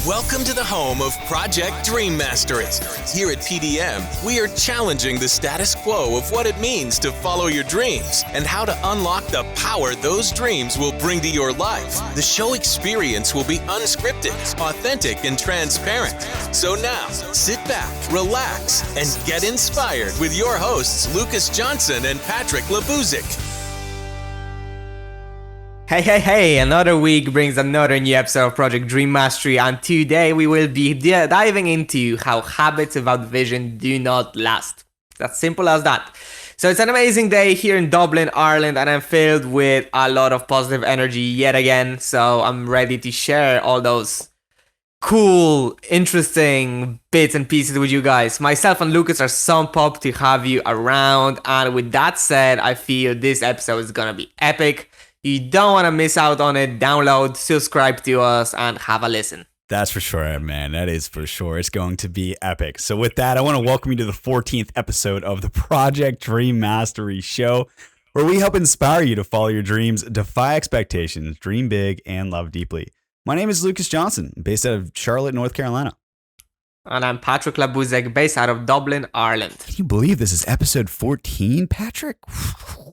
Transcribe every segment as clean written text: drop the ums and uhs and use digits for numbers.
Welcome to the home of Project Dream Mastery. Here at PDM, we are challenging the status quo of what it means to follow your dreams and how to unlock the power those dreams will bring to your life. The show experience will be unscripted, authentic, and transparent. So now, sit back, relax, and get inspired with your hosts, Lucas Johnson and Patryk Labuzek. Hey, another week brings another new episode of Project Dream Mastery, and today we will be diving into how habits without vision do not last. That's simple as that. So it's an amazing day here in Dublin, Ireland, and I'm filled with a lot of positive energy yet again, so I'm ready to share all those cool, interesting bits and pieces with you guys. Myself and Lucas are so pumped to have you around, and with that said, I feel this episode is gonna be epic. You don't want to miss out on it. Download, subscribe to us, and have a listen. That's for sure, man. That is for sure. It's going to be epic. So with that, I want to welcome you to the 14th episode of the Project Dream Mastery Show, where we help inspire you to follow your dreams, defy expectations, dream big, and love deeply. My name is Lucas Johnson, based out of Charlotte, North Carolina. And I'm Patryk Labuzek, based out of Dublin, Ireland. Can you believe this is episode 14, Patryk?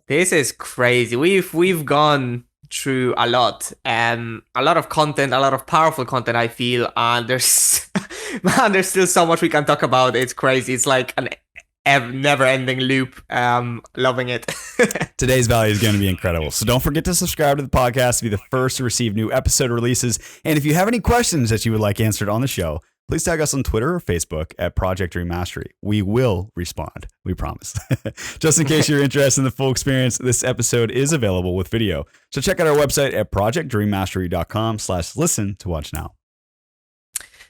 This is crazy. We've gone through a lot of content, a lot of powerful content, I feel, and there's still so much we can talk about. It's crazy. It's like an never-ending loop. Loving it. Today's value is going to be incredible. So don't forget to subscribe to the podcast to be the first to receive new episode releases. And if you have any questions that you would like answered on the show, please tag us on Twitter or Facebook at Project Dream Mastery. We will respond. We promise. Just in case you're interested in the full experience, this episode is available with video. So check out our website at projectdreammastery.com/listen to watch now.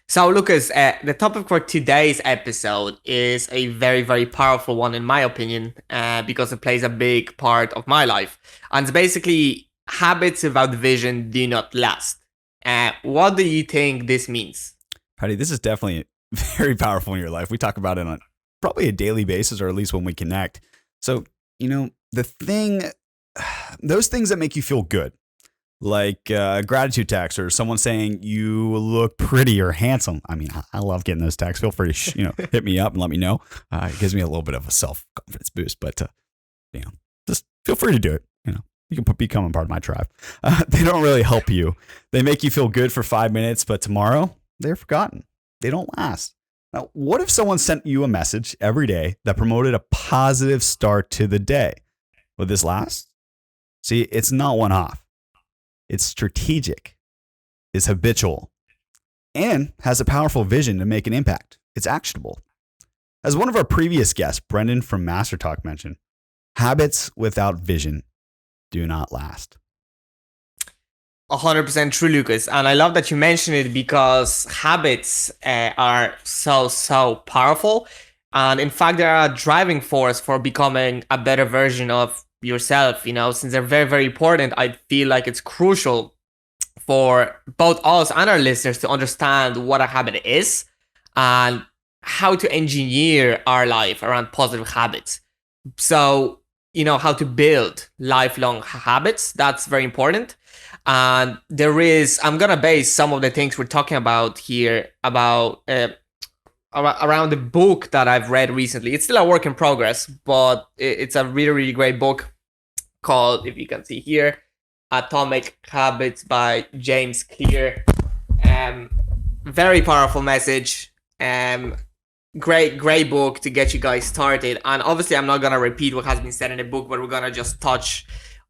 So Lucas, the topic for today's episode is a very, very powerful one in my opinion, because it plays a big part of my life. And it's basically habits without vision do not last. What do you think this means? Patty, this is definitely very powerful in your life. We talk about it on probably a daily basis, or at least when we connect. So, those things that make you feel good, like a gratitude text or someone saying you look pretty or handsome. I mean, I love getting those texts. Feel free to, hit me up and let me know. It gives me a little bit of a self-confidence boost, but, just feel free to do it. You can become a part of my tribe. They don't really help you. They make you feel good for 5 minutes, but tomorrow, they're forgotten. They don't last. Now, what if someone sent you a message every day that promoted a positive start to the day? Would this last? See, it's not one-off. It's strategic, it's habitual, and has a powerful vision to make an impact. It's actionable. As one of our previous guests, Brendan from Master Talk, mentioned, habits without vision do not last. 100% true, Lucas. And I love that you mentioned it because habits are so powerful. And in fact, they are a driving force for becoming a better version of yourself. Since they're very, very important, I feel like it's crucial for both us and our listeners to understand what a habit is and how to engineer our life around positive habits. So, how to build lifelong habits. That's very important. And I'm going to base some of the things we're talking about here about around the book that I've read recently. It's still a work in progress, but it's a really, really great book called, if you can see here, Atomic Habits by James Clear. Very powerful message. Great book to get you guys started. And obviously, I'm not going to repeat what has been said in the book, but we're going to just touch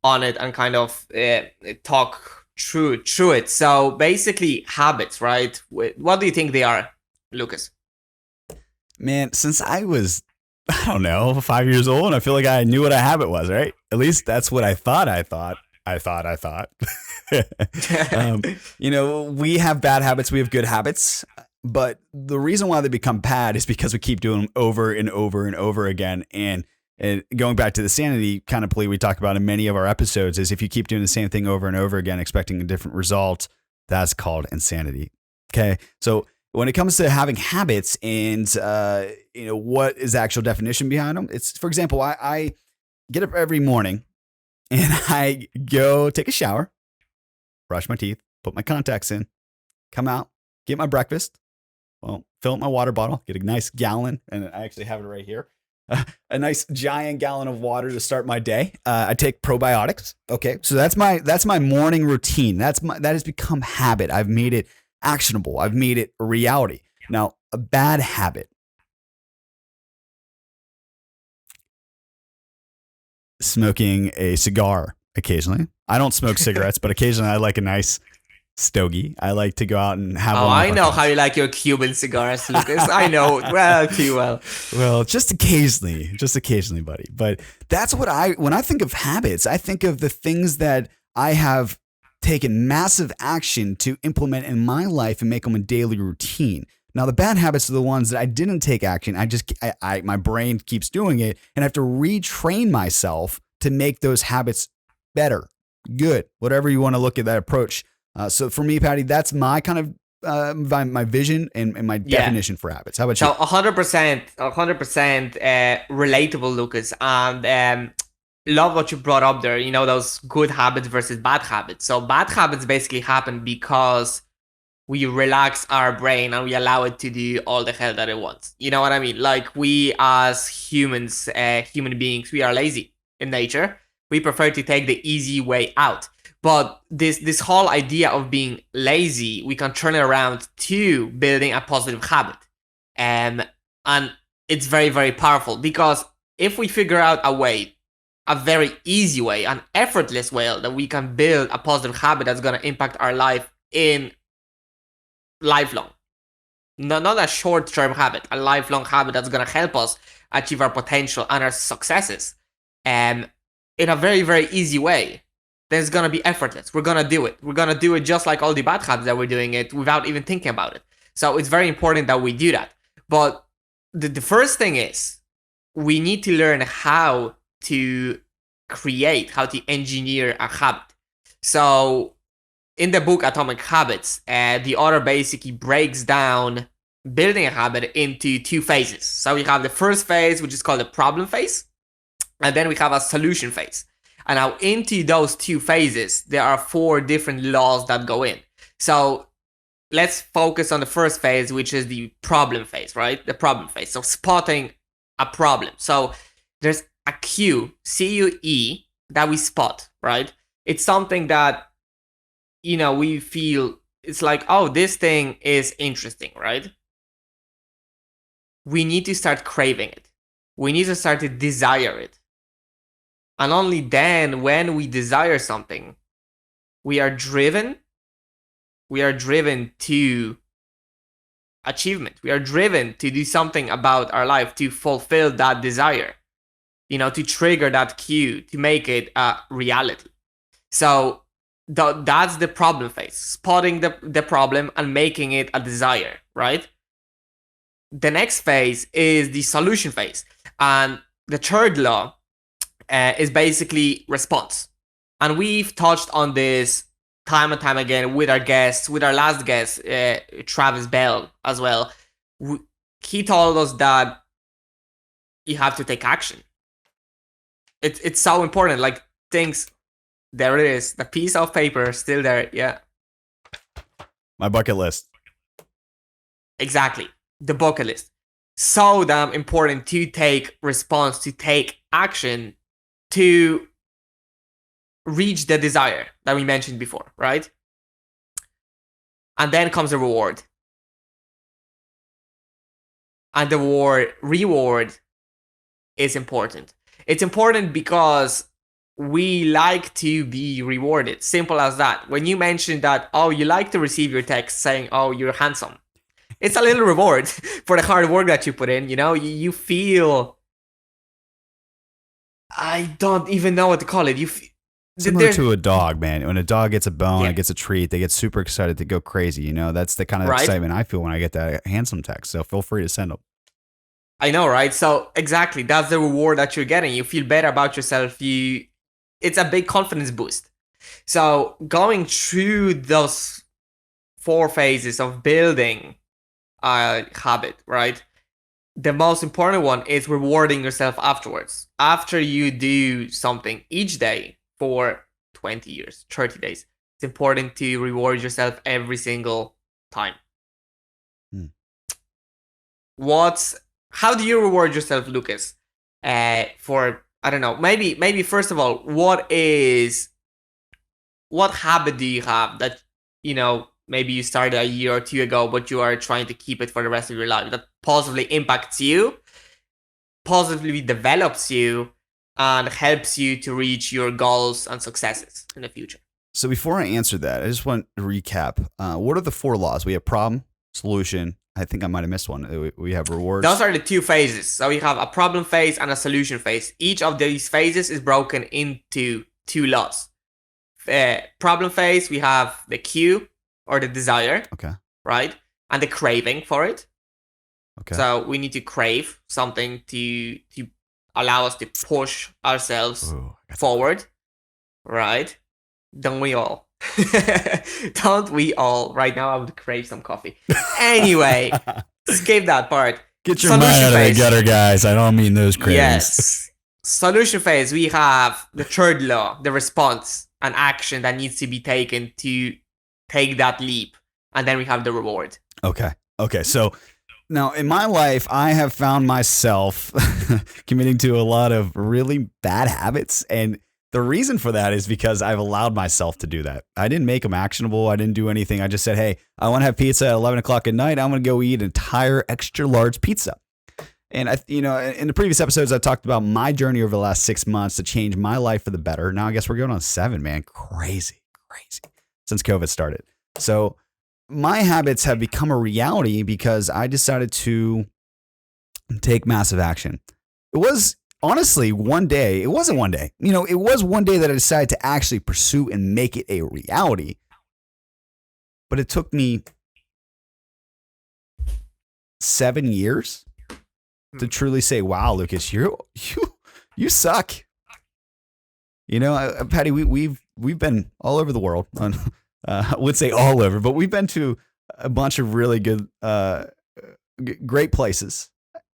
on it and kind of talk through it. So basically, habits, right? What do you think they are, Lucas? Man, since I was, 5 years old, I feel like I knew what a habit was, right? At least that's what I thought. We have bad habits, we have good habits, but the reason why they become bad is because we keep doing them over and over and over again. And going back to the sanity kind of plea we talk about in many of our episodes is if you keep doing the same thing over and over again, expecting a different result, that's called insanity. Okay. So when it comes to having habits and, what is the actual definition behind them? It's, for example, I get up every morning and I go take a shower, brush my teeth, put my contacts in, come out, get my breakfast. Well, fill up my water bottle, get a nice gallon, and I actually have it right here. A nice giant gallon of water to start my day. I take probiotics. Okay, so that's my morning routine. That has become habit. I've made it actionable. I've made it a reality. Now, a bad habit. Smoking a cigar occasionally. I don't smoke cigarettes, but occasionally I like a nice stogie. I like to go out and have one. I know how you like your Cuban cigars, Lucas. I know well too well. Well, just occasionally, buddy. But that's what when I think of habits, I think of the things that I have taken massive action to implement in my life and make them a daily routine. Now, the bad habits are the ones that I didn't take action. My brain keeps doing it, and I have to retrain myself to make those habits better, good, whatever you want to look at that approach. So for me, Patty, that's my kind of my vision and my definition for habits. How about you? So 100%, relatable, Lucas, and love what you brought up there. You know, those good habits versus bad habits. So bad habits basically happen because we relax our brain and we allow it to do all the hell that it wants. You know what I mean? Like we as humans, human beings, we are lazy in nature. We prefer to take the easy way out. But this whole idea of being lazy, we can turn it around to building a positive habit. And it's very, very powerful because if we figure out a very easy way, an effortless way that we can build a positive habit that's going to impact our life in lifelong. Not a short-term habit, a lifelong habit that's going to help us achieve our potential and our successes. In a very, very easy way. Then it's going to be effortless. We're going to do it. We're going to do it just like all the bad habits that we're doing it without even thinking about it. So it's very important that we do that. But the first thing is we need to learn how to engineer a habit. So in the book Atomic Habits, the author basically breaks down building a habit into two phases. So we have the first phase, which is called the problem phase, and then we have a solution phase. And now into those two phases, there are 4 different laws that go in. So let's focus on the first phase, which is the problem phase, right? The problem phase. So spotting a problem. So there's a cue, C-U-E, that we spot, right? It's something that, you know, we feel it's like, oh, this thing is interesting, right? We need to start craving it. We need to start to desire it. And only then, when we desire something, we are driven to achievement. We are driven to do something about our life, to fulfill that desire, you know, to trigger that cue, to make it a reality. So that's the problem phase, spotting the problem and making it a desire, right? The next phase is the solution phase. And the third law is basically response. And we've touched on this time and time again with our guests, with our last guest, Travis Bell as well. He told us that you have to take action. It's so important. Like things, there it is. The piece of paper still there. Yeah. My bucket list. Exactly. The bucket list. So damn important to take response, to take action, to reach the desire that we mentioned before, right? And then comes the reward. And the reward is important. It's important because we like to be rewarded. Simple as that. When you mentioned that, oh, you like to receive your text saying, oh, you're handsome. It's a little reward for the hard work that you put in. You know, you feel, I don't even know what to call it. Similar to a dog, man. When a dog gets a bone, it gets a treat, they get super excited to go crazy. You know, that's the kind of excitement I feel when I get that handsome text. So feel free to send them. I know, right? So exactly, that's the reward that you're getting. You feel better about yourself. It's a big confidence boost. So going through those 4 phases of building a habit, right? The most important one is rewarding yourself afterwards. After you do something each day for 20 years, 30 days, it's important to reward yourself every single time. how do you reward yourself, Lucas? For, I don't know, maybe first of all, what habit do you have that, maybe you started a year or two ago, but you are trying to keep it for the rest of your life, that positively impacts you, positively develops you, and helps you to reach your goals and successes in the future? So before I answer that, I just want to recap. What are the 4 laws? We have problem, solution. I think I might have missed one. We have rewards. Those are the 2 phases. So we have a problem phase and a solution phase. Each of these phases is broken into 2 laws. Problem phase, we have the cue or the desire. Okay. Right? And the craving for it. Okay. So we need to crave something to allow us to push ourselves forward. Right? Don't we all? Don't we all? Right now I would crave some coffee. Anyway, skip that part. Get your mind out of the gutter, guys. I don't mean those cravings. Yes. Solution phase, we have the 3rd law, the response, an action that needs to be taken to take that leap. And then we have the reward. Okay. So now in my life, I have found myself committing to a lot of really bad habits. And the reason for that is because I've allowed myself to do that. I didn't make them actionable. I didn't do anything. I just said, hey, I want to have pizza at 11 o'clock at night. I'm going to go eat an entire extra large pizza. And in the previous episodes, I talked about my journey over the last 6 months to change my life for the better. Now I guess we're going on 7, man. Crazy since COVID started. So my habits have become a reality because I decided to take massive action. It was honestly one day. It wasn't one day. It was one day that I decided to actually pursue and make it a reality. But it took me 7 years to truly say, wow, Lucas, you suck. Patty, we've been all over the world. I would say all over, but we've been to a bunch of really good, great places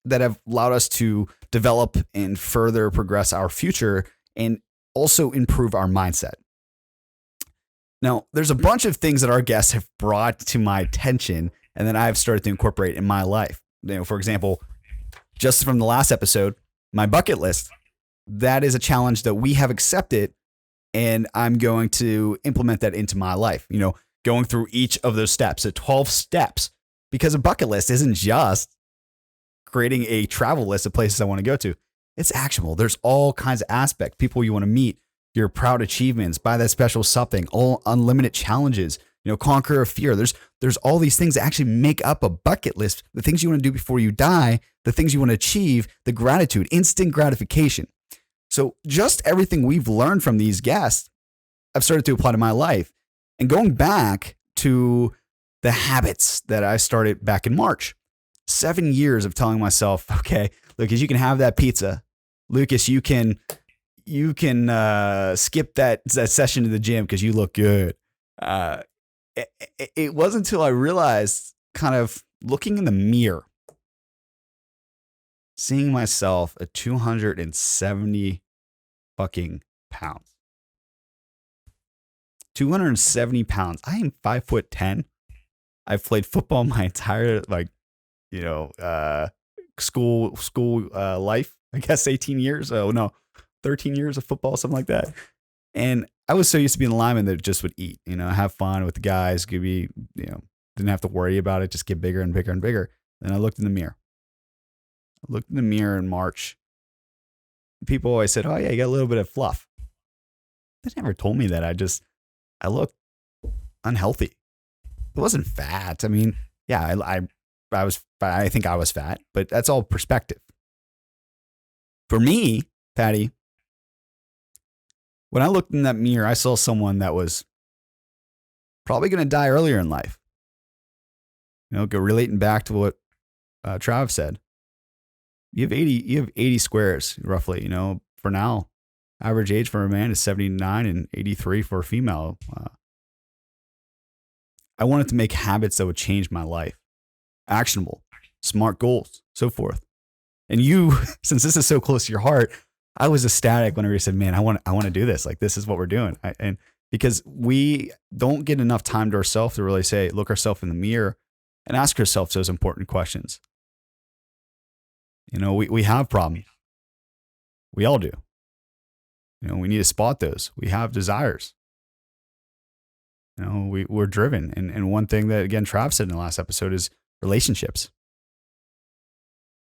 that have allowed us to develop and further progress our future and also improve our mindset. Now, there's a bunch of things that our guests have brought to my attention and that I've started to incorporate in my life. For example, just from the last episode, my bucket list, that is a challenge that we have accepted, and I'm going to implement that into my life. Going through each of those steps, so 12 steps, because a bucket list isn't just creating a travel list of places I want to go to. It's actionable. There's all kinds of aspects, people you want to meet, your proud achievements, buy that special something, all unlimited challenges, conquer a fear. There's all these things that actually make up a bucket list, the things you want to do before you die, the things you want to achieve, the gratitude, instant gratification. So just everything we've learned from these guests, I've started to apply to my life. And going back to the habits that I started back in March, 7 years of telling myself, okay, Lucas, you can have that pizza. Lucas, you can skip that session to the gym because you look good. It wasn't until I realized, kind of looking in the mirror, seeing myself at 270 fucking pounds. 270 pounds. I am 5'10". I've played football my entire school life. I guess 18 years. Oh no, 13 years of football, something like that. And I was so used to being a lineman that just would eat, have fun with the guys, could be, didn't have to worry about it, just get bigger and bigger and bigger. Then I looked in the mirror. In March. People always said, oh yeah, you got a little bit of fluff. They never told me that. I looked unhealthy. It wasn't fat. I mean, yeah, I think I was fat, but that's all perspective. For me, Patty, when I looked in that mirror, I saw someone that was probably going to die earlier in life. Relating back to what Trav said. You have 80 squares roughly, for now. Average age for a man is 79 and 83 for a female. I wanted to make habits that would change my life. Actionable, smart goals, so forth. And you, since this is so close to your heart, I was ecstatic whenever you said, man, I want to do this. Like, this is what we're doing. And because we don't get enough time to ourselves to really look ourselves in the mirror and ask ourselves those important questions. We have problems. We all do. We need to spot those. We have desires. We're driven. And one thing that, again, Trav said in the last episode is relationships.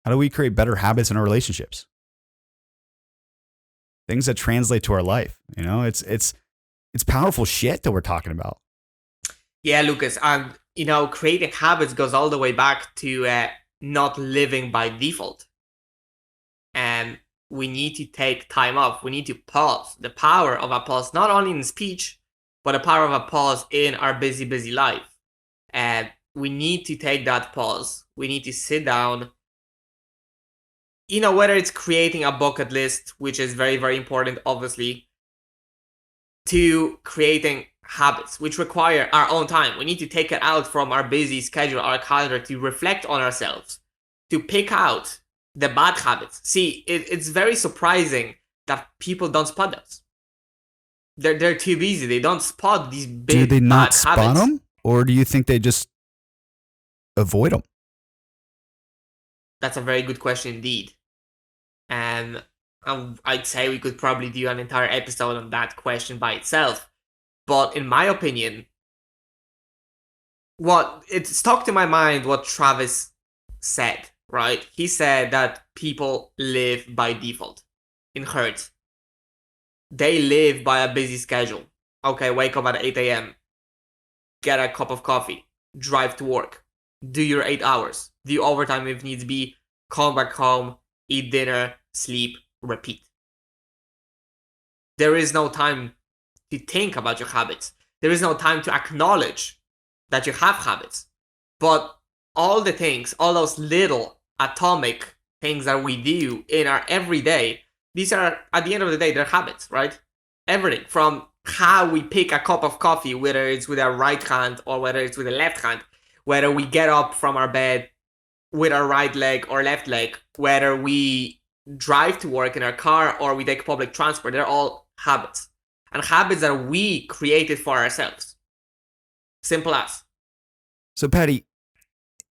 How do we create better habits in our relationships? Things that translate to our life. It's powerful shit that we're talking about. Yeah, Lucas. And, creating habits goes all the way back to not living by default. And we need to take time off. We need to pause. The power of a pause, not only in speech, but the power of a pause in our busy, busy life. And we need to take that pause. We need to sit down. Whether it's creating a bucket list, which is very, very important, obviously, to creating habits, which require our own time. We need to take it out from our busy schedule, our calendar, to reflect on ourselves, to pick out the bad habits. See, it's very surprising that people don't spot those. They're too busy. They don't spot these big Do they not bad spot habits. them? Or do you think they just avoid them? That's a very good question indeed. And I'd say we could probably do an entire episode on that question by itself. But in my opinion, it stuck to my mind what Travis said, right? He said that people live by default in herds. They live by a busy schedule. Okay, wake up at 8 a.m., get a cup of coffee, drive to work, do your 8 hours, do overtime if needs be, come back home, eat dinner, sleep, repeat. There is no time to think about your habits. There is no time to acknowledge that you have habits. But all the things, all those little atomic things that we do in our everyday, these are, at the end of the day, they're habits, right? Everything from how we pick a cup of coffee, whether it's with our right hand or whether it's with the left hand, whether we get up from our bed with our right leg or left leg, whether we drive to work in our car or we take public transport, they're all habits. And habits that we created for ourselves. Simple as. So, Patty,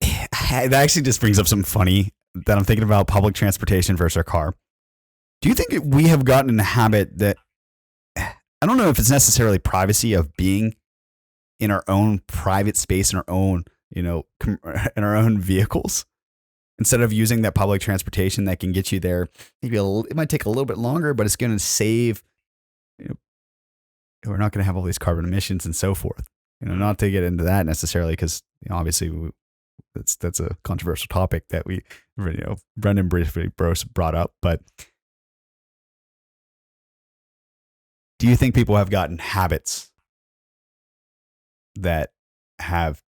that actually just brings up something funny that I'm thinking about public transportation versus our car. Do you think we have gotten in the habit that, I don't know if it's necessarily privacy of being in our own private space, in our own, in our own vehicles, instead of using that public transportation that can get you there? Maybe it might take a little bit longer, but it's going to save, we're not going to have all these carbon emissions and so forth. Not to get into that necessarily, because obviously that's a controversial topic that Brendan briefly brought up. But do you think people have gotten habits that have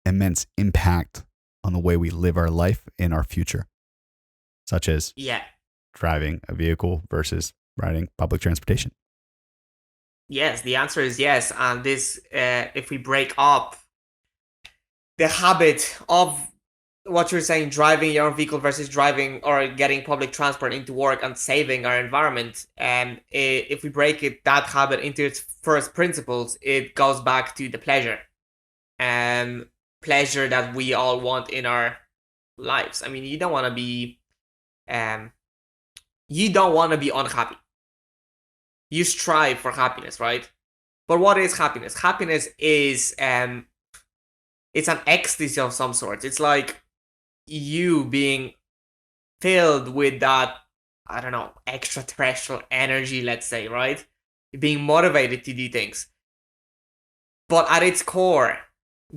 immense impact on the way we live our life in our future, such as driving a vehicle versus riding public transportation? Yes, the answer is yes. And this, if we break up the habit of what you're saying, driving your own vehicle versus driving or getting public transport into work and saving our environment, and if we break that habit into its first principles, it goes back to the pleasure. Pleasure that we all want in our lives. I mean, you don't want to be unhappy. You strive for happiness, right? But what is happiness? Happiness is it's an ecstasy of some sort. It's like you being filled with that, I don't know, extraterrestrial energy, let's say, right? Being motivated to do things. But at its core,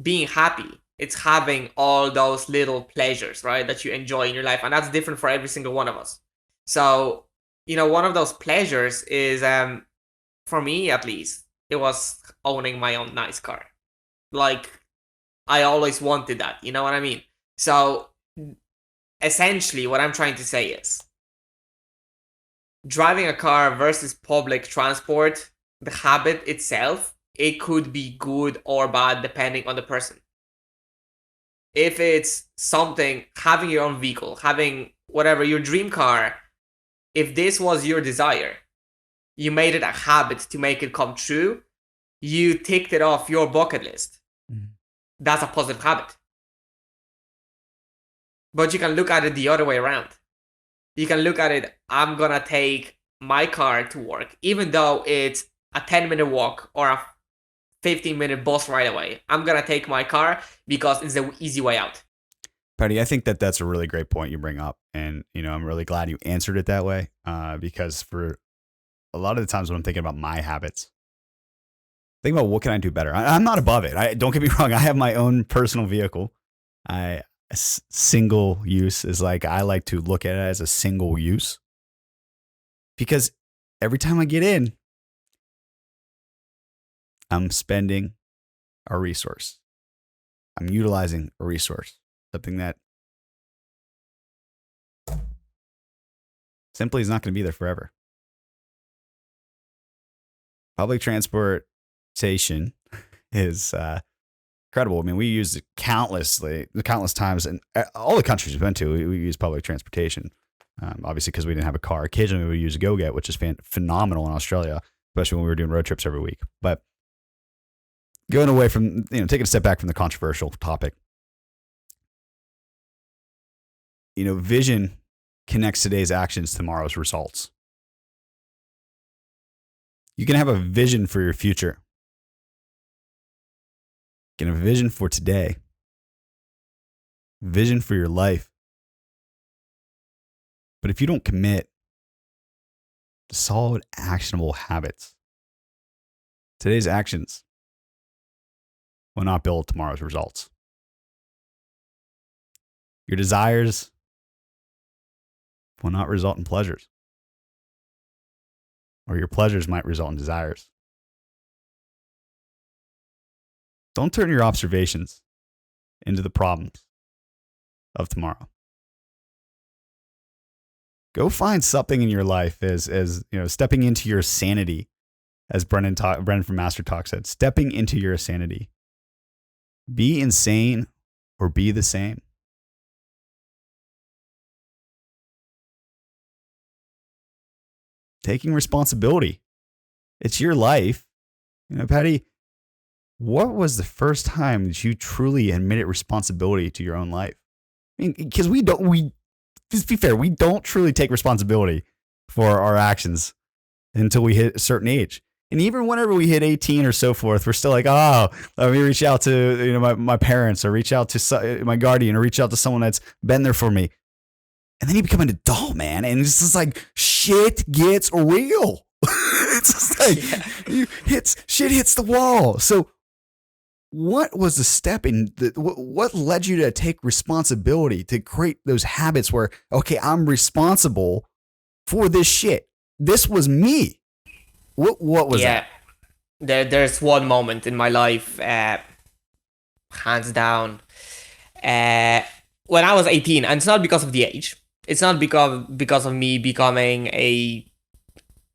being happy, it's having all those little pleasures, right, that you enjoy in your life. And that's different for every single one of us. So, one of those pleasures is, for me at least, it was owning my own nice car. Like, I always wanted that, you know what I mean? So, essentially, what I'm trying to say is, driving a car versus public transport, the habit itself, it could be good or bad depending on the person. If it's something, having your own vehicle, having whatever, your dream car, if this was your desire, you made it a habit to make it come true, you ticked it off your bucket list. Mm-hmm. That's a positive habit. But you can look at it the other way around. You can look at it, I'm gonna take my car to work, even though it's a 10-minute walk or a 15-minute bus ride away. I'm gonna take my car because it's the easy way out. Patty, I think that that's a really great point you bring up. And, I'm really glad you answered it that way because for a lot of the times when I'm thinking about my habits, think about what can I do better. I'm not above it. Don't get me wrong. I have my own personal vehicle. Single use is like, I like to look at it as a single use because every time I get in, I'm spending a resource. I'm utilizing a resource, something that simply is not going to be there forever. Public transportation is incredible. I mean, we use it countless times in all the countries we've been to. We use public transportation, obviously because we didn't have a car. Occasionally, we use GoGet, which is phenomenal in Australia, especially when we were doing road trips every week. But going away from, taking a step back from the controversial topic, vision connects today's actions to tomorrow's results. You can have a vision for your future. You can have a vision for today, vision for your life. But if you don't commit to solid, actionable habits, today's actions will not build tomorrow's results. Your desires will not result in pleasures, or your pleasures might result in desires. Don't turn your observations into the problems of tomorrow. Go find something in your life as stepping into your sanity, as Brendan from Master Talk said, stepping into your sanity. Be insane or be the same. Taking responsibility. It's your life. Patty, what was the first time that you truly admitted responsibility to your own life? I mean, because let's be fair, we don't truly take responsibility for our actions until we hit a certain age. And even whenever we hit 18 or so forth, we're still like, let me reach out to my parents, or reach out to my guardian, or reach out to someone that's been there for me. And then you become an adult, man, and it's just like shit gets real. It's just like shit hits the wall. So what was the step in what led you to take responsibility to create those habits where, okay, I'm responsible for this shit. This was me. What was that? There's one moment in my life, hands down, when I was 18, and it's not because of the age. It's not because of me becoming an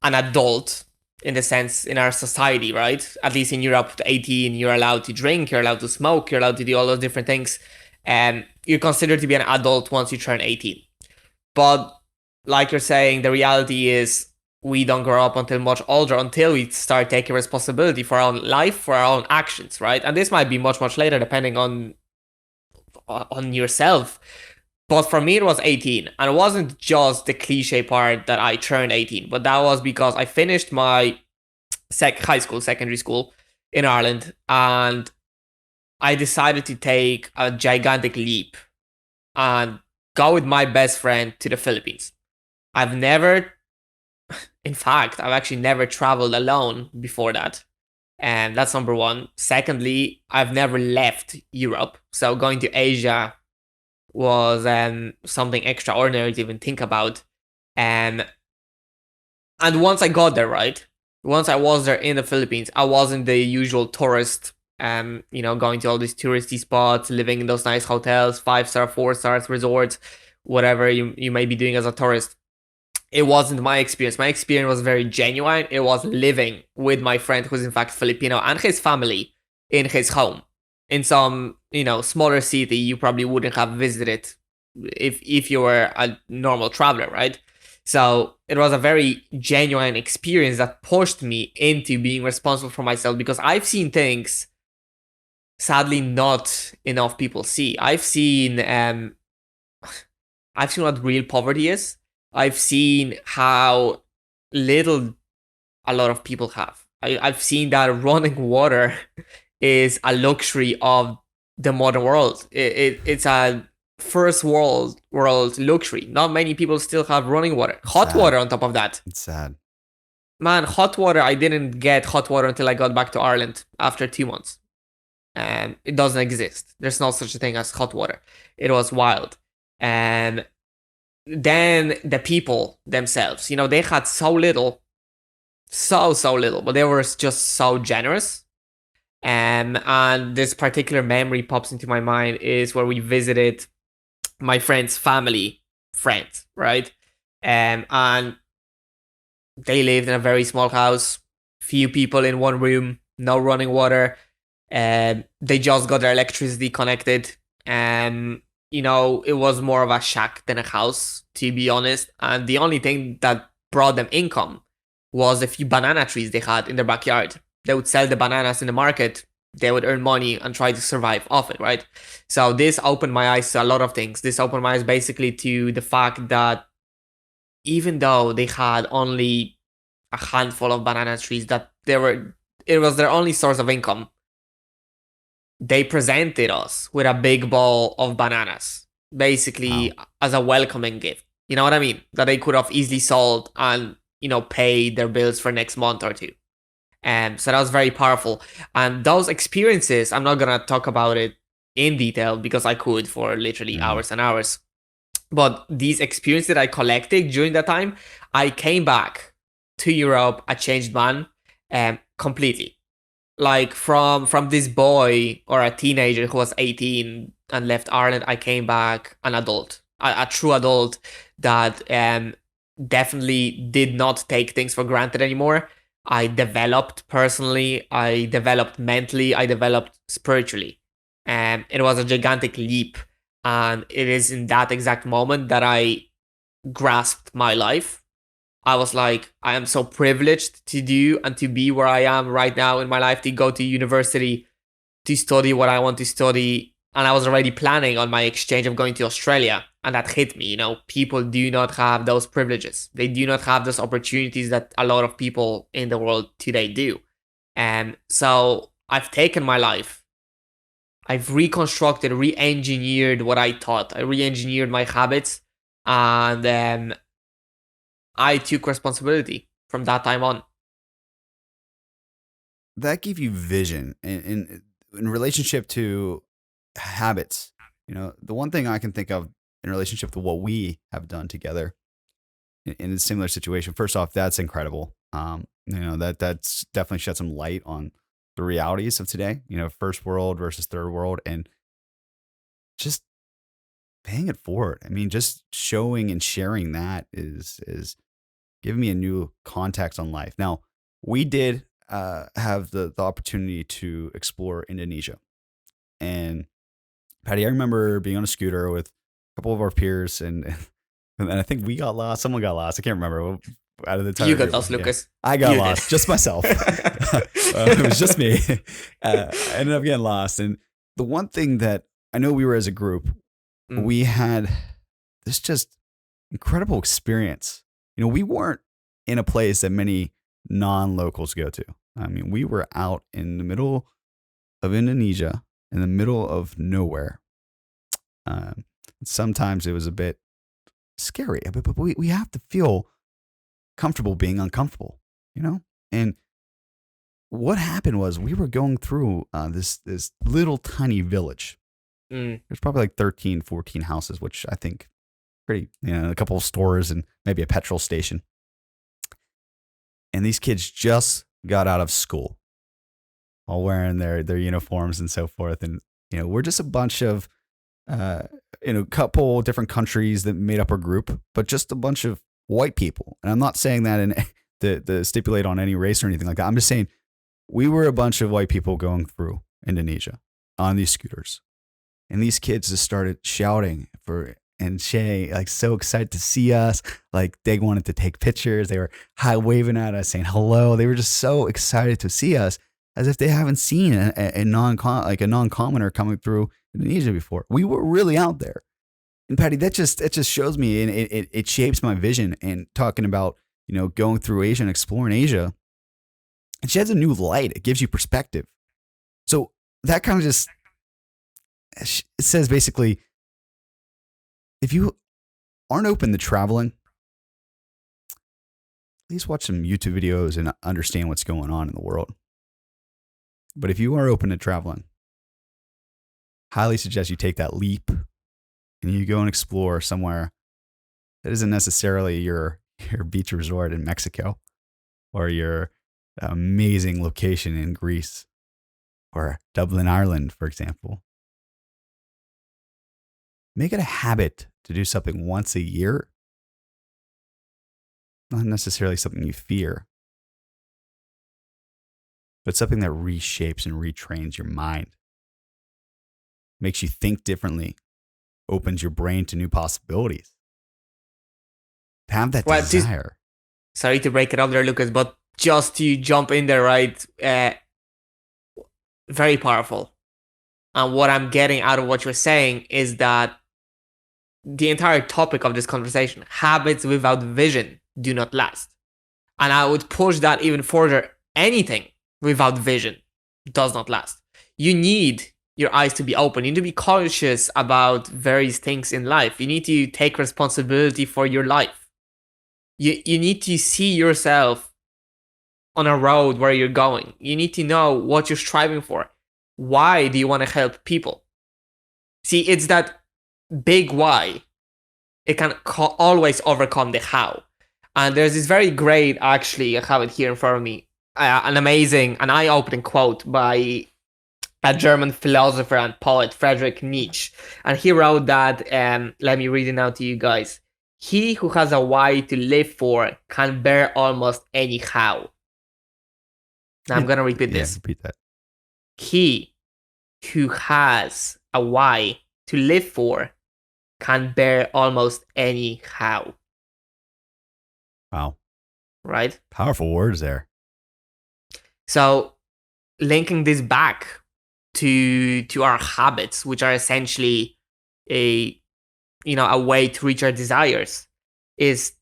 adult in the sense in our society, right? At least in Europe, at 18, you're allowed to drink, you're allowed to smoke, you're allowed to do all those different things. And you're considered to be an adult once you turn 18. But like you're saying, the reality is we don't grow up until much older, until we start taking responsibility for our own life, for our own actions, right? And this might be much, much later, depending on yourself. But for me, it was 18. And it wasn't just the cliche part that I turned 18, but that was because I finished my secondary school in Ireland, and I decided to take a gigantic leap and go with my best friend to the Philippines. I've actually never traveled alone before that. And that's number one. Secondly, I've never left Europe. So going to Asia was something extraordinary to even think about. And once I got there, right? Once I was there in the Philippines, I wasn't the usual tourist, going to all these touristy spots, living in those nice hotels, 5-star, 4 stars, resorts, whatever you may be doing as a tourist. It wasn't my experience. My experience was very genuine. It was living with my friend, who's in fact Filipino, and his family in his home in some, smaller city you probably wouldn't have visited if you were a normal traveler, right? So it was a very genuine experience that pushed me into being responsible for myself, because I've seen things sadly not enough people see. I've seen I've seen what real poverty is. I've seen how little a lot of people have. I've seen that running water is a luxury of the modern world. It's a first world luxury. Not many people still have running water. Hot Sad. water on top of that. It's sad. Man, hot water, I didn't get hot water until I got back to Ireland after 2 months. And it doesn't exist. There's no such a thing as hot water. It was wild. And then the people themselves, they had so little, so little, but they were just so generous. And this particular memory pops into my mind is where we visited my friend's family friend, right? And they lived in a very small house, few people in one room, no running water. They just got their electricity connected. It was more of a shack than a house, to be honest. And the only thing that brought them income was a few banana trees they had in their backyard. They would sell the bananas in the market. They would earn money and try to survive off it, right? So this opened my eyes to a lot of things. This opened my eyes basically to the fact that even though they had only a handful of banana trees, it was their only source of income. They presented us with a big bowl of bananas, basically as a welcoming gift. You know what I mean? That they could have easily sold and, pay their bills for next month or two. So that was very powerful. And those experiences, I'm not going to talk about it in detail because I could for literally hours and hours. But these experiences that I collected during that time, I came back to Europe a changed man completely. Like from this boy or a teenager who was 18 and left Ireland, I came back an adult, a true adult that definitely did not take things for granted anymore. I developed personally, I developed mentally, I developed spiritually. And it was a gigantic leap. And it is in that exact moment that I grasped my life. I was like, I am so privileged to do and to be where I am right now in my life, to go to university, to study what I want to study. And I was already planning on my exchange of going to Australia. And that hit me, people do not have those privileges. They do not have those opportunities that a lot of people in the world today do. And so I've taken my life. I've reconstructed, re-engineered what I thought. I re-engineered my habits. And I took responsibility from that time on. That gave you vision in relationship to habits. The one thing I can think of in relationship to what we have done together in a similar situation. First off, that's incredible. That's definitely shed some light on the realities of today. First world versus third world, and just paying it forward. I mean, just showing and sharing that is giving me a new context on life. Now, we did have the opportunity to explore Indonesia. And Patty, I remember being on a scooter with a couple of our peers, and I think we got lost. Someone got lost. I can't remember. Out of the time, you got lost, Lucas. I got lost, just myself. It was just me. I ended up getting lost. And the one thing that I know we were as a group, we had this just incredible experience. We weren't in a place that many non-locals go to. I mean, we were out in the middle of Indonesia, in the middle of nowhere. Sometimes it was a bit scary, but we have to feel comfortable being uncomfortable, And what happened was we were going through this little tiny village. There's probably like 13, 14 houses, which I think pretty, a couple of stores and maybe a petrol station. And these kids just got out of school, all wearing their uniforms and so forth. And, we're just a bunch of, couple different countries that made up our group, but just a bunch of white people. And I'm not saying that in to stipulate on any race or anything like that. I'm just saying we were a bunch of white people going through Indonesia on these scooters. And these kids just started shouting and Shay, like, so excited to see us. Like, they wanted to take pictures. They were high waving at us, saying hello. They were just so excited to see us, as if they haven't seen a non-commoner coming through Indonesia before. We were really out there. And Patty, it just shows me, and it shapes my vision. And talking about, going through Asia and exploring Asia, it sheds a new light. It gives you perspective. So that kind of just, it says basically, if you aren't open to traveling, at least watch some YouTube videos and understand what's going on in the world. But if you are open to traveling, highly suggest you take that leap and you go and explore somewhere that isn't necessarily your beach resort in Mexico or your amazing location in Greece or Dublin, Ireland, for example. Make it a habit to do something once a year. Not necessarily something you fear, but something that reshapes and retrains your mind. Makes you think differently, opens your brain to new possibilities. Have that desire. Sorry to break it up there, Lucas, but just to jump in there, right? Very powerful. And what I'm getting out of what you're saying is that the entire topic of this conversation, habits without vision, do not last. And I would push that even further. Anything without vision does not last. You need your eyes to be open. You need to be conscious about various things in life. You need to take responsibility for your life. You need to see yourself on a road where you're going. You need to know what you're striving for. Why do you want to help people? See, it's that big why. It can always overcome the how. And there's this very great, actually, I have it here in front of me, an amazing, an eye-opening quote by a German philosopher and poet, Friedrich Nietzsche. And he wrote that, let me read it now to you guys. He who has a why to live for can bear almost any how. Now I'm going to repeat this. Repeat that. He who has a why to live for can bear almost any how. Wow. Right? Powerful words there. So linking this back to our habits, which are essentially a way to reach our desires, is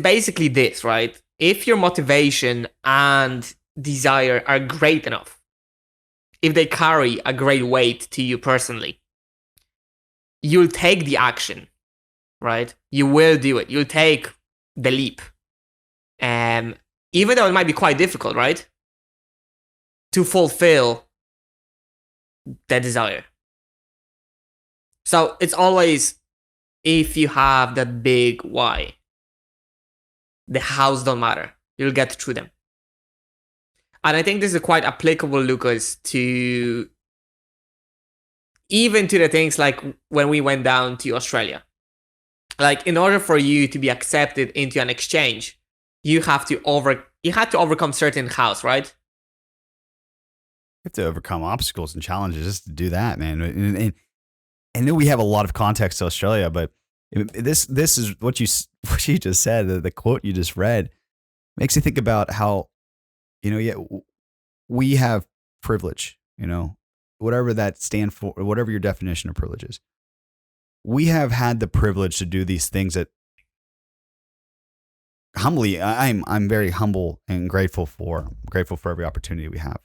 basically this, right? If your motivation and desire are great enough, if they carry a great weight to you personally, you'll take the action, right? You will do it. You'll take the leap. Even though it might be quite difficult, right? To fulfill the desire. So it's always, if you have that big why, the hows don't matter. You'll get through them. And I think this is quite applicable, Lucas, to even to the things like when we went down to Australia. Like, in order for you to be accepted into an exchange, you had to overcome certain hows, right? You have to overcome obstacles and challenges just to do that, man. And I know we have a lot of context to Australia, but this is what you just said. The quote you just read makes you think about how, we have privilege. Whatever that stands for, or whatever your definition of privilege is. We have had the privilege to do these things that humbly, I'm very humble and grateful for every opportunity we have.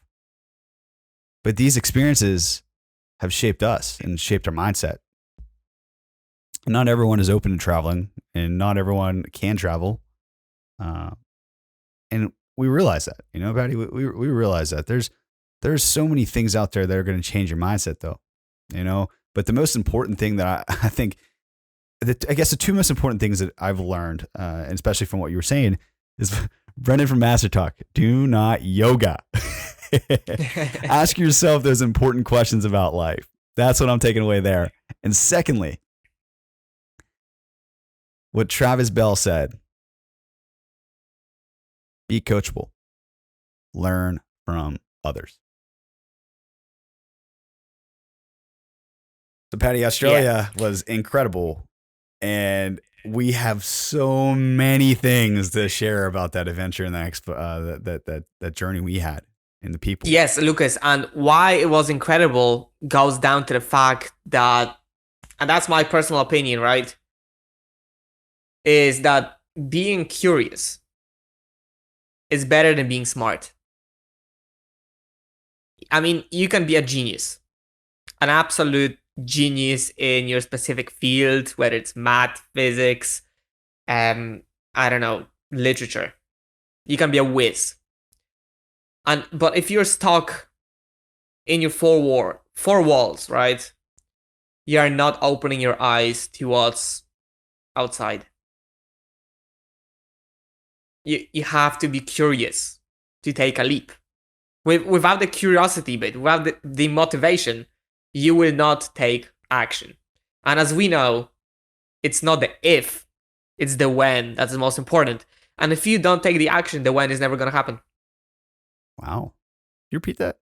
But these experiences have shaped us and shaped our mindset. Not everyone is open to traveling, and not everyone can travel. And we realize that, Patty, we realize that there's so many things out there that are going to change your mindset, though, But the most important thing that I think, I guess the two most important things that I've learned, and especially from what you were saying, is Brendan from Master Talk, do not yoga. Ask yourself those important questions about life. That's what I'm taking away there. And secondly, what Travis Bell said, be coachable. Learn from others. So, Patty, Australia was incredible. And we have so many things to share about that adventure and that journey we had and the people. Yes, Lucas. And why it was incredible goes down to the fact that, and that's my personal opinion, right? Is that being curious is better than being smart. I mean, you can be a genius, an absolute genius in your specific field, whether it's math, physics, I don't know, literature. You can be a whiz. But if you're stuck in your four walls, right? You are not opening your eyes to what's outside. You have to be curious to take a leap. Without the curiosity bit, without the motivation, you will not take action. And as we know, it's not the if, it's the when that's the most important. And if you don't take the action, the when is never going to happen. Wow. You repeat that?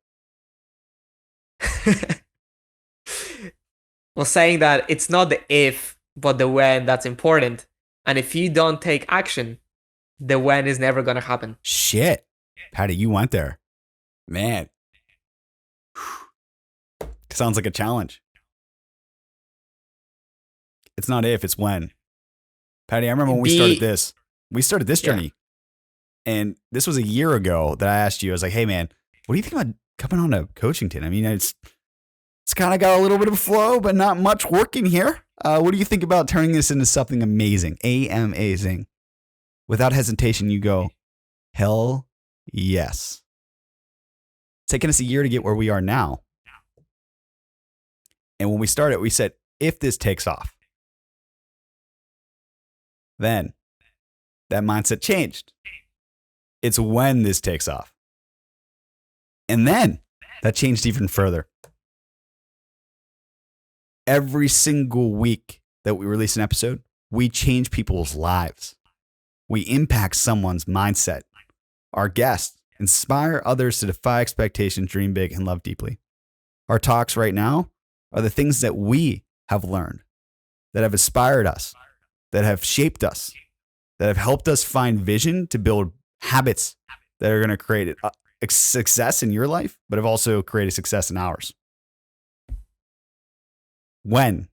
Well, saying that it's not the if, but the when that's important. And if you don't take action, the when is never going to happen. Shit. Patty, you went there. Man. Sounds like a challenge. It's not if, it's when. Patty, I remember when we started this. We started this journey. And this was a year ago that I asked you, I was like, hey, man, what do you think about coming on to Coachington? I mean, it's kind of got a little bit of a flow, but not much work in here. What do you think about turning this into something amazing? Amazing. Without hesitation, you go, hell yes. It's taken us a year to get where we are now. And when we started, we said, if this takes off, then that mindset changed. It's when this takes off. And then that changed even further. Every single week that we release an episode, we change people's lives. We impact someone's mindset. Our guests inspire others to defy expectations, dream big, and love deeply. Our talks right now are the things that we have learned, that have inspired us, that have shaped us, that have helped us find vision to build habits that are going to create a success in your life, but have also created success in ours. When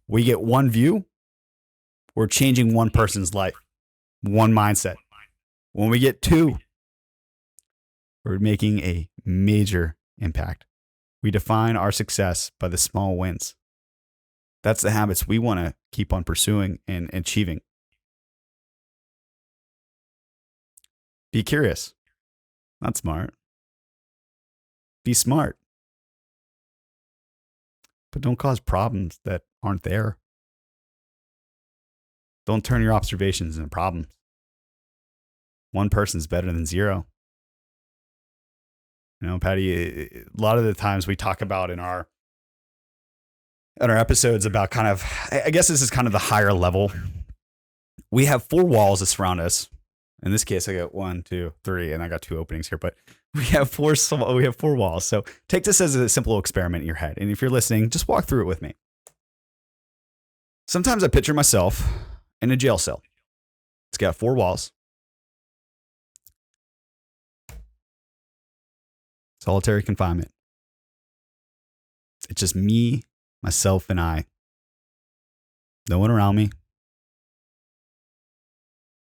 we get one view, we're changing one person's life, one mindset. When we get two, we're making a major impact. We define our success by the small wins. That's the habits we want to keep on pursuing and achieving. Be curious, not smart. Be smart, but don't cause problems that aren't there. Don't turn your observations into problems. One person's better than zero. You know, Patty, a lot of the times we talk about in our episodes about kind of, I guess this is kind of the higher level. We have four walls that surround us. In this case, I got 1, 2, 3, and I got 2 openings here, but we have four walls. So take this as a simple experiment in your head. And if you're listening, just walk through it with me. Sometimes I picture myself in a jail cell. It's got 4 walls. Solitary confinement. It's just me, myself, and I. No one around me.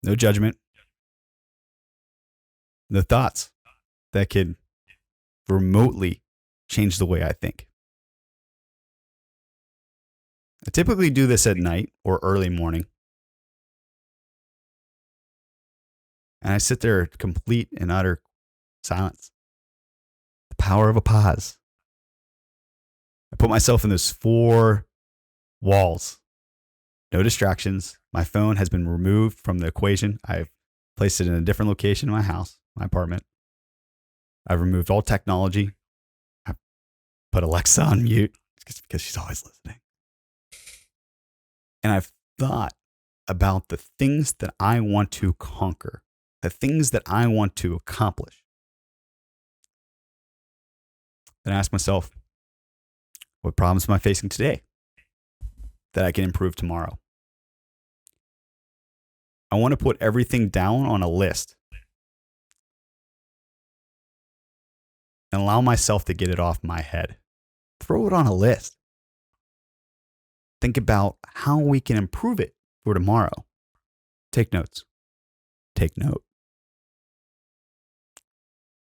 No judgment. No thoughts that could remotely change the way I think. I typically do this at night or early morning. And I sit there complete and utter silence. The power of a pause. I put myself in those 4 walls. No distractions. My phone has been removed from the equation. I've placed it in a different location in my house, my apartment. I've removed all technology. I put Alexa on mute because she's always listening. And I've thought about the things that I want to conquer, the things that I want to accomplish. Then I ask myself, what problems am I facing today that I can improve tomorrow? I want to put everything down on a list and allow myself to get it off my head. Throw it on a list. think about how we can improve it for tomorrow. Take notes. Take note.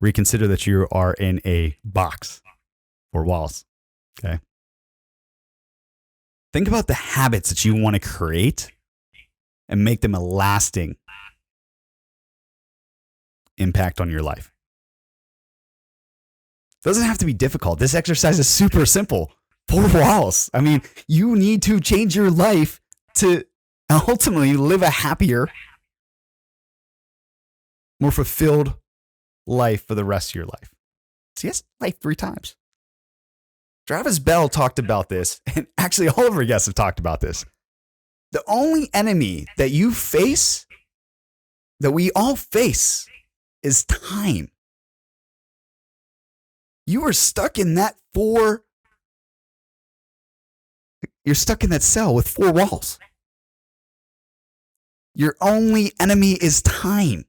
Reconsider that you are in a box or walls. Okay. Think about the habits that you want to create and make them a lasting impact on your life. It doesn't have to be difficult. This exercise is super simple. 4 walls. I mean, you need to change your life to ultimately live a happier, more fulfilled life for the rest of your life. See, that's life 3 times. Travis Bell talked about this, and actually all of our guests have talked about this. The only enemy that you face, that we all face, is time. You are stuck in that you're stuck in that cell with 4 walls. Your only enemy is time.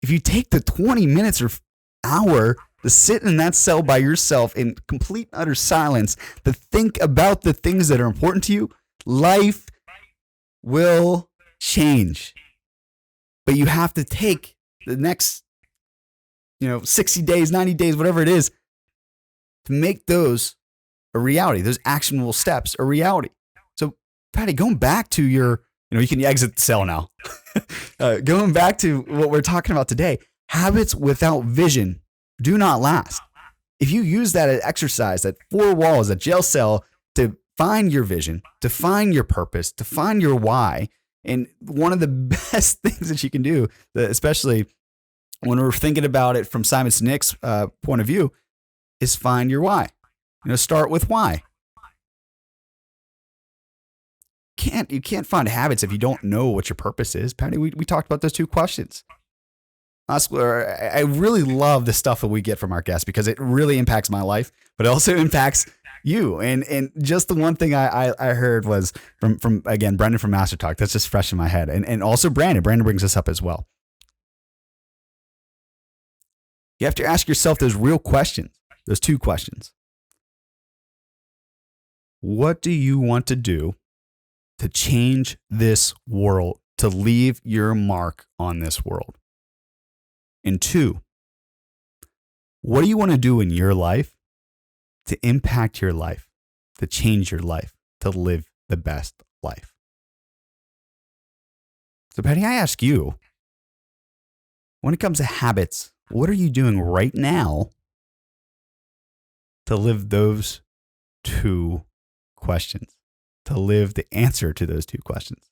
If you take the 20 minutes or hour to sit in that cell by yourself in complete and utter silence, to think about the things that are important to you, life will change. But you have to take the next 60 days, 90 days, whatever it is, to make those a reality, those actionable steps a reality. So, Patty, going back to your, you can exit the cell now. Going back to what we're talking about today, habits without vision do not last. If you use that exercise, that 4 walls, that jail cell, to find your vision, to find your purpose, to find your why, and one of the best things that you can do, especially when we're thinking about it from Simon Sinek's point of view, is find your why. Start with why. You can't find habits if you don't know what your purpose is. Patty, we talked about those 2 questions. I really love the stuff that we get from our guests because it really impacts my life, but it also impacts you. And just the one thing I heard was from again, Brendan from Master Talk. That's just fresh in my head. And also Brandon. Brandon brings this up as well. You have to ask yourself those real questions, those 2 questions. What do you want to do to change this world, to leave your mark on this world? And 2, what do you want to do in your life to impact your life, to change your life, to live the best life? So, Patty, I ask you, when it comes to habits, what are you doing right now to live those 2 questions, to live the answer to those 2 questions,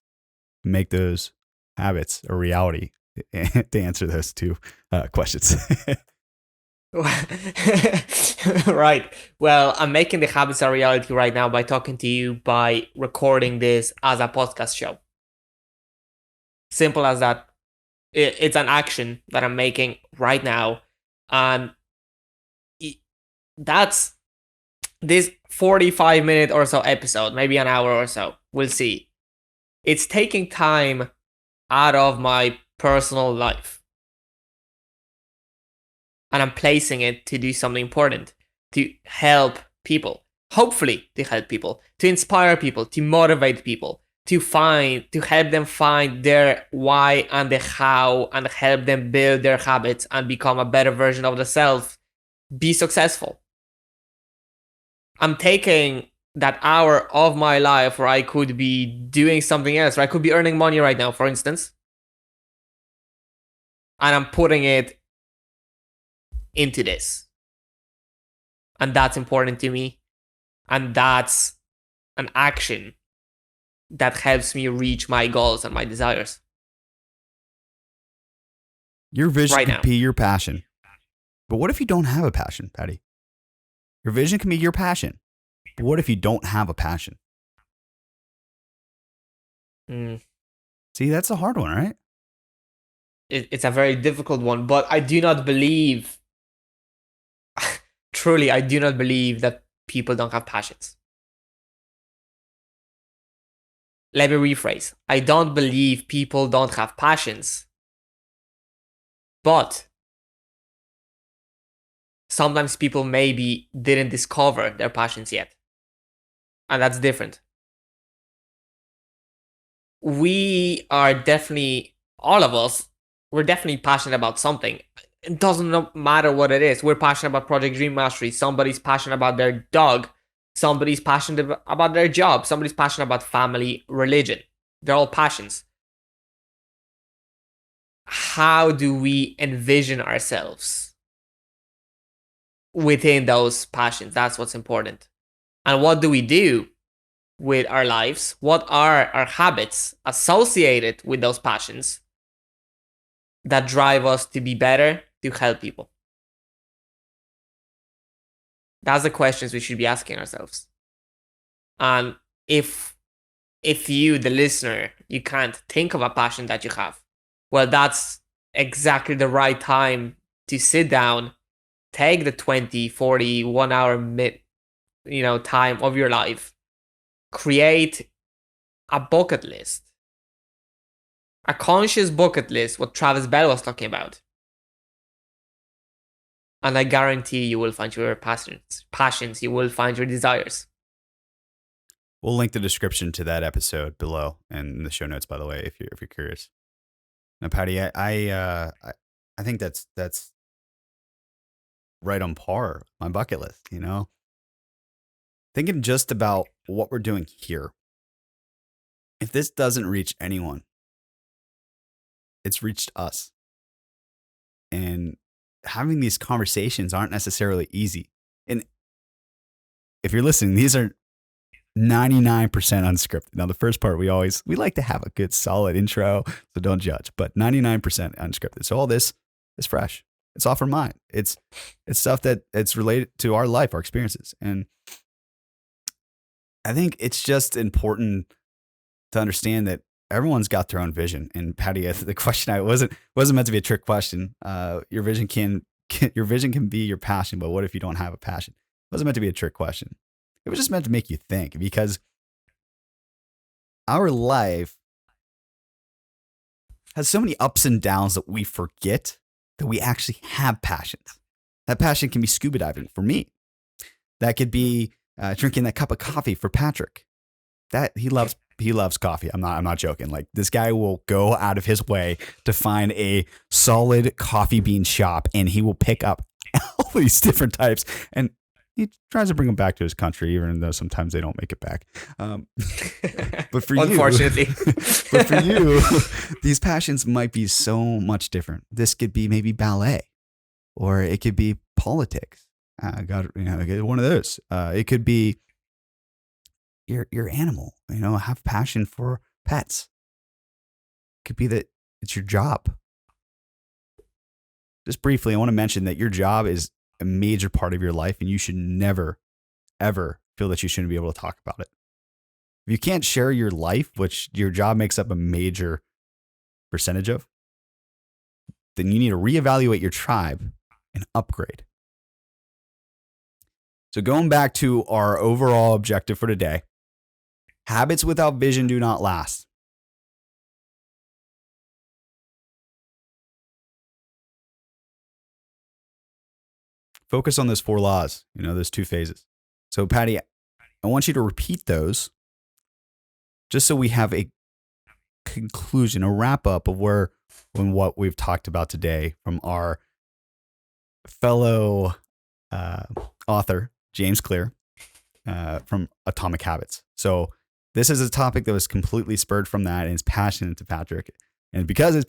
make those habits a reality to answer those 2 questions? Right. Well, I'm making the habits a reality right now by talking to you, by recording this as a podcast show. Simple as that. It's an action that I'm making right now. And that's this 45-minute or so episode, maybe an hour or so. We'll see. It's taking time out of my personal life. And I'm placing it to do something important, to help people, hopefully to help people, to inspire people, to motivate people, to help them find their why and the how, and help them build their habits and become a better version of themselves, be successful. I'm taking that hour of my life where I could be doing something else, where I could be earning money right now, for instance, and I'm putting it into this. And that's important to me. And that's an action that helps me reach my goals and my desires. Your vision right could now. be your passion. But what if you don't have a passion, Patty? Your vision can be your passion. But what if you don't have a passion? See, that's a hard one, right? It's a very difficult one, but I do not believe, truly, I do not believe that people don't have passions. Let me rephrase. I don't believe people don't have passions. But sometimes people maybe didn't discover their passions yet. And that's different. we are definitely, all of us, we're definitely passionate about something. It doesn't matter what it is. We're passionate about Project Dream Mastery. Somebody's passionate about their dog. Somebody's passionate about their job. Somebody's passionate about family, religion. They're all passions. How do we envision ourselves within those passions? That's what's important. And what do we do with our lives? What are our habits associated with those passions that drive us to be better, to help people? That's the questions we should be asking ourselves. And if you, the listener, you can't think of a passion that you have, well, that's exactly the right time to sit down, take the 20, 40, 1 hour time of your life, create a bucket list, a conscious bucket list, what Travis Bell was talking about. And I guarantee you will find your passions, you will find your desires. We'll link the description to that episode below and in the show notes, by the way, if you're curious. Now, Patty, I think that's right on par, my bucket list, you know? Thinking just about what we're doing here. If this doesn't reach anyone, it's reached us. And having these conversations aren't necessarily easy. And if you're listening, these are 99% unscripted. Now, the first part, we like to have a good solid intro, so don't judge, but 99% unscripted. So all this is fresh. It's off our mind. It's stuff that it's related to our life, our experiences. And I think it's just important to understand that everyone's got their own vision. And Patty, the question wasn't meant to be a trick question. Your vision can be your passion, but what if you don't have a passion? It wasn't meant to be a trick question. It was just meant to make you think, because our life has so many ups and downs that we forget that we actually have passions. That passion can be scuba diving for me. That could be drinking that cup of coffee for Patryk. That he loves coffee. I'm not joking. Like, this guy will go out of his way to find a solid coffee bean shop, and he will pick up all these different types, and he tries to bring them back to his country, even though sometimes they don't make it back. But for Unfortunately. but for you, these passions might be so much different. This could be maybe ballet, or it could be politics. Get one of those. It could be your animal. Have passion for pets. It could be that it's your job. Just briefly, I want to mention that your job is a major part of your life, and you should never, ever feel that you shouldn't be able to talk about it. If you can't share your life, which your job makes up a major percentage of, then you need to reevaluate your tribe and upgrade. So going back to our overall objective for today, habits without vision do not last. Focus on those 4 laws, those 2 phases. So Patty, I want you to repeat those just so we have a conclusion, a wrap up of what we've talked about today from our fellow author, James Clear, from Atomic Habits. So this is a topic that was completely spurred from that, and it's passionate to Patryk. And because it's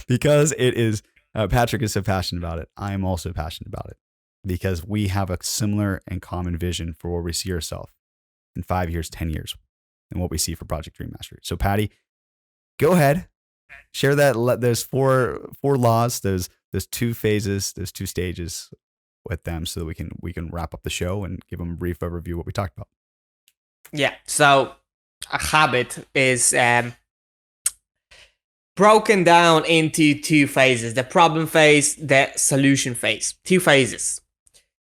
because it is Patryk is so passionate about it, I am also passionate about it, because we have a similar and common vision for where we see ourselves in 5 years, 10 years, and what we see for Project Dream Mastery. So Patty, go ahead, share those four laws, those 2 phases, those 2 stages with them, so that we can wrap up the show and give them a brief overview of what we talked about. Yeah. So a habit is broken down into 2 phases: the problem phase, the solution phase. 2 phases.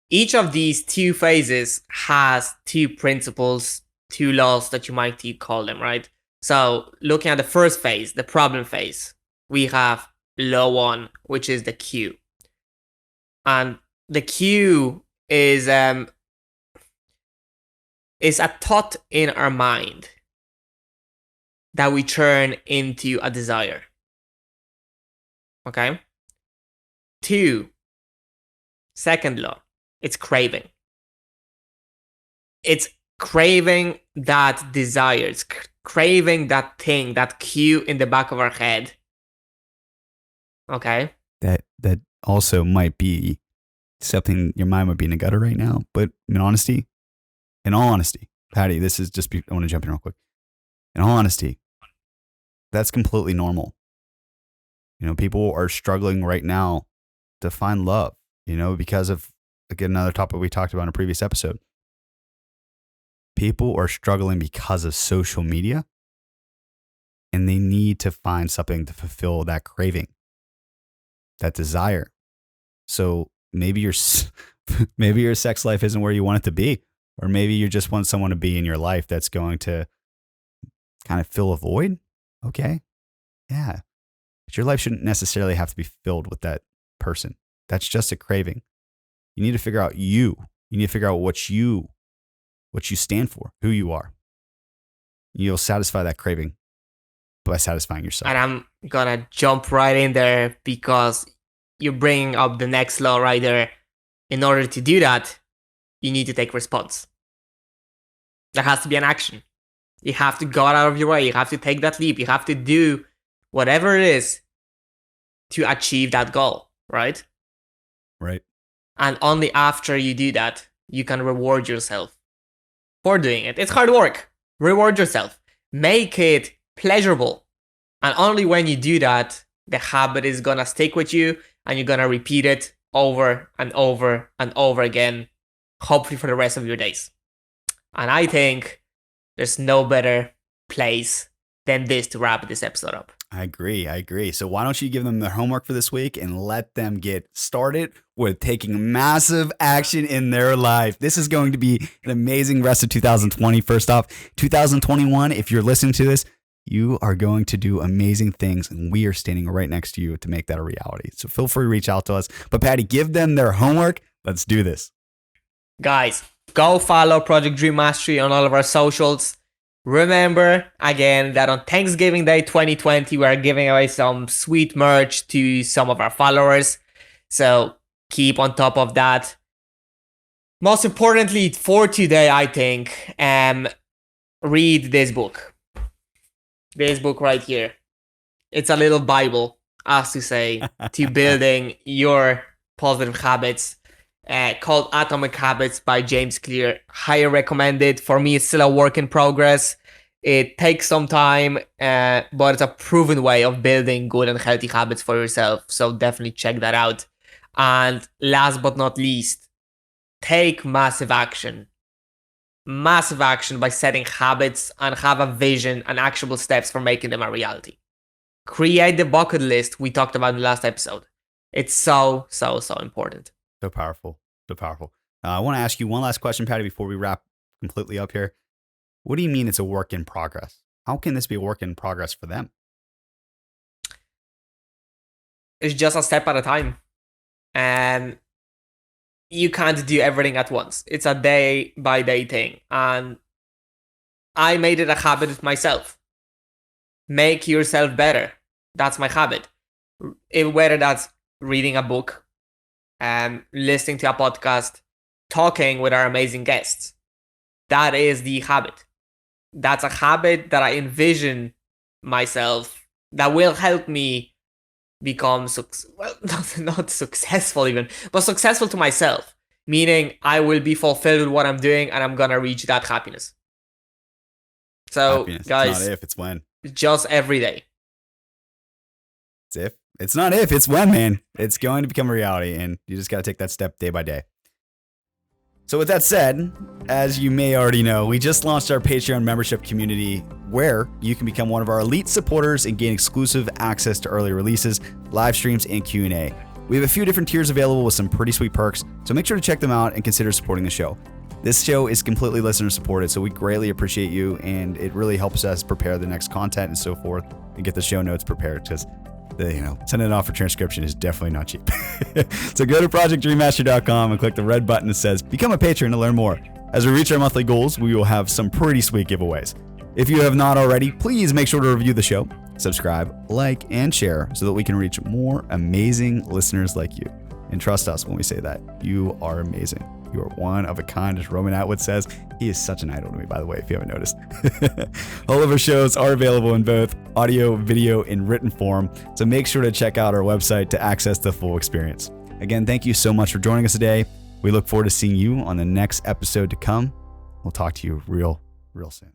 Each of these 2 phases has 2 principles, 2 laws that you might call them, right? So looking at the first phase, the problem phase, we have law 1, which is the cue. And the cue is a thought in our mind that we turn into a desire. Okay? 2, second law, it's craving. It's craving that desire. It's craving that thing, that cue in the back of our head. Okay? That also might be something your mind might be in the gutter right now. But in all honesty, Patty, this is just, I want to jump in real quick. In all honesty, that's completely normal. You know, people are struggling right now to find love, you know, because of, again, another topic we talked about in a previous episode. People are struggling because of social media, and they need to find something to fulfill that craving, that desire. So maybe your sex life isn't where you want it to be, or maybe you just want someone to be in your life that's going to kind of fill a void. Okay. Yeah. But your life shouldn't necessarily have to be filled with that person. That's just a craving. You need to figure out you. You need to figure out what you stand for, who you are. You'll satisfy that craving by satisfying yourself. And I'm gonna jump right in there because you're bringing up the next law right there. In order to do that, you need to take response. There has to be an action. You have to go out of your way. You have to take that leap. You have to do whatever it is to achieve that goal, right? Right. And only after you do that, you can reward yourself for doing it. It's hard work. Reward yourself. Make it pleasurable. And only when you do that, the habit is gonna stick with you and you're gonna repeat it over and over and over again, hopefully for the rest of your days. And I think there's no better place than this to wrap this episode up. I agree. So why don't you give them their homework for this week and let them get started with taking massive action in their life. This is going to be an amazing rest of 2020. First off, 2021, if you're listening to this, you are going to do amazing things, and we are standing right next to you to make that a reality. So feel free to reach out to us. But Patty, give them their homework. Let's do this. Guys, go follow Project Dream Mastery on all of our socials. Remember, again, that on Thanksgiving Day 2020, we are giving away some sweet merch to some of our followers. So keep on top of that. Most importantly for today, I think, read this book. This book right here. It's a little Bible, as to say, to building your positive habits. Called Atomic Habits by James Clear. Highly recommended. For me, it's still a work in progress. It takes some time, but it's a proven way of building good and healthy habits for yourself. So definitely check that out. And last but not least, take massive action. Massive action by setting habits and have a vision and actionable steps for making them a reality. Create the bucket list we talked about in the last episode. It's so important. So powerful. I want to ask you one last question, Patty, before we wrap completely up here. What do you mean it's a work in progress? How can this be a work in progress for them? It's just a step at a time. And you can't do everything at once. It's a day by day thing. And I made it a habit with myself. Make yourself better. That's my habit. Whether that's reading a book, listening to a podcast, talking with our amazing guests. That is the habit. That's a habit that I envision myself that will help me become, not successful even, but successful to myself. Meaning I will be fulfilled with what I'm doing and I'm going to reach that happiness. So, happiness. guys, it's not if, it's when. Just every day. It's if. It's not if, it's when, man. It's going to become a reality, and you just got to take that step day by day. So with that said, as you may already know, we just launched our Patreon membership community where you can become one of our elite supporters and gain exclusive access to early releases, live streams, and Q&A. We have a few different tiers available with some pretty sweet perks, so make sure to check them out and consider supporting the show. This show is completely listener supported, so we greatly appreciate you, and it really helps us prepare the next content and so forth, and get the show notes prepared, because sending it off for transcription is definitely not cheap. So go to projectdreammaster.com and click the red button that says become a patron to learn more. As we reach our monthly goals, we will have some pretty sweet giveaways. If you have not already, please make sure to review the show, subscribe, like, and share so that we can reach more amazing listeners like you. And trust us when we say that. You are amazing. You are one of a kind, as Roman Atwood says. He is such an idol to me, by the way, if you haven't noticed. All of our shows are available in both audio, video, and written form, so make sure to check out our website to access the full experience. Again, thank you so much for joining us today. We look forward to seeing you on the next episode to come. We'll talk to you real soon.